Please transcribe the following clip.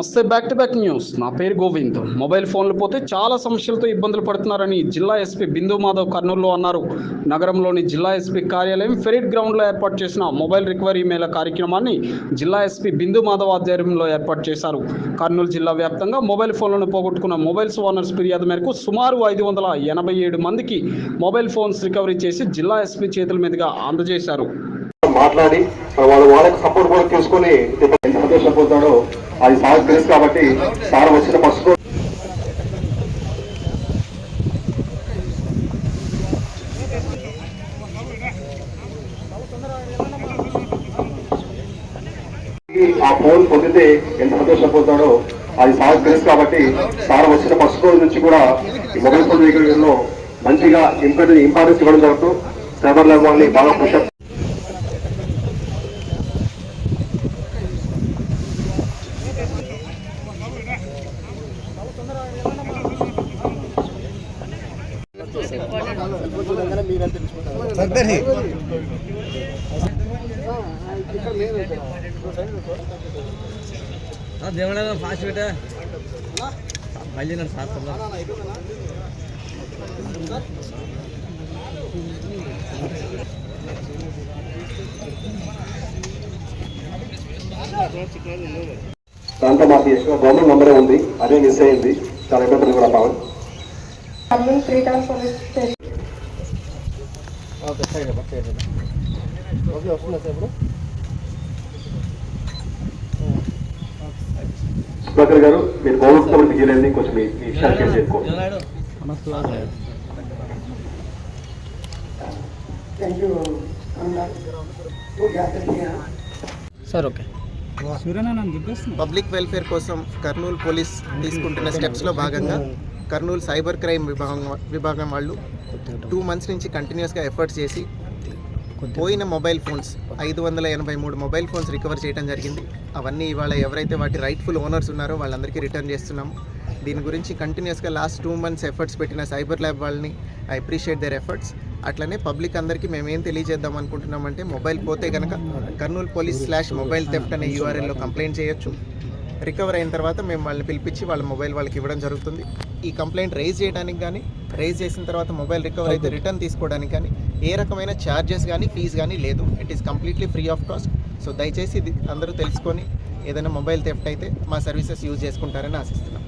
నమస్తే. Back to back news. నా పేరు గోవింద్. మొబైల్ ఫోన్లు పోతే చాలా సమస్యలతో ఇబ్బందులు పడుతున్నారని జిల్లా ఎస్పీ బిందు మాధవ్ కర్నూలులో అన్నారు. నగరంలోని జిల్లా ఎస్పీ కార్యాలయం ఫెరిట్ గ్రౌండ్లో ఏర్పాటు చేసిన మొబైల్ రికవరీ మేళ కార్యక్రమాన్ని జిల్లా ఎస్పీ బిందు మాధవ్ ఆధ్వర్యంలో ఏర్పాటు చేశారు. కర్నూలు జిల్లా వ్యాప్తంగా మొబైల్ ఫోన్లను పోగొట్టుకున్న మొబైల్స్ ఓనర్స్ ఫిర్యాదు మేరకు సుమారు 587 మందికి మొబైల్ ఫోన్స్ రికవరీ చేసి జిల్లా ఎస్పీ చేతుల మీదుగా అందజేశారు. మాట్లాడి వాళ్ళకి సపోర్ట్ కూడా తీసుకొని ఎంత సంతోషం పొందాడో అది సార్ తెలుసు. కాబట్టి సార్ వచ్చిన ఫస్ట్ ఆ ఫోన్ పొందితే ఎంత సంతోషం పొందాడో అది సార్ తెలుసు. కాబట్టి సార్ వచ్చిన ఫస్ట్ రోజు నుంచి కూడా ఈ మొబైల్ ఫోన్ దగ్గరలో మంచిగా ఇంపార్టెన్స్ ఇవ్వడం జరుగుతూ సైబర్ ల్యాబ్ వాళ్ళని బాగా పుషప్ దేవుడా ఫాస్ట్ పెట్టా మళ్ళీ నన్ను సార్ దాంట్లో మాకు గవర్నమెంట్ నెంబరే ఉంది, అదే మిస్ అయింది. చాలా ఇబ్బందులు కూడా పవన్ సుధాకర్ గారు, మీరు గవర్నమెంట్ దిగలేదు, కొంచెం మీ విషయాలు చేసుకోండి. Sir okay. పబ్లిక్ వెల్ఫేర్ కోసం కర్నూలు పోలీస్ తీసుకుంటున్న స్టెప్స్లో భాగంగా కర్నూలు సైబర్ క్రైమ్ విభాగం వాళ్ళు 2 months నుంచి కంటిన్యూస్గా ఎఫర్ట్స్ చేసి పోయిన mobile phones 583 mobile phones recover చేయడం జరిగింది. అవన్నీ ఇవాళ ఎవరైతే వాటి రైట్ఫుల్ ఓనర్స్ ఉన్నారో వాళ్ళందరికీ రిటర్న్ చేస్తున్నాము. దీని గురించి కంటిన్యూస్గా లాస్ట్ 2 months ఎఫర్ట్స్ పెట్టిన సైబర్ ల్యాబ్ వాళ్ళని ఐ అప్రిషియేట్ దేర్ ఎఫర్ట్స్. అట్లనే పబ్లిక్ అందరికీ మేము ఏం తెలియజేద్దాం అనుకుంటున్నామంటే, మొబైల్ పోతే కనుక కర్నూలు పోలీస్ /మొబైల్ థెఫ్ట్ అనే URLలో కంప్లైంట్ చేయొచ్చు. రికవర్ అయిన తర్వాత మేము వాళ్ళని పిలిపించి వాళ్ళ మొబైల్ వాళ్ళకి ఇవ్వడం జరుగుతుంది. ఈ కంప్లైంట్ రైజ్ చేయడానికి కానీ, రైజ్ చేసిన తర్వాత మొబైల్ రికవర్ అయితే రిటర్న్ తీసుకోవడానికి కానీ ఏ రకమైన ఛార్జెస్ కానీ ఫీజు కానీ లేదు. It is completely free of cost. So దయచేసి ఇది అందరూ తెలుసుకొని ఏదైనా మొబైల్ థెఫ్ట్ అయితే మా సర్వీసెస్ యూజ్ చేసుకుంటారని ఆశిస్తున్నాం.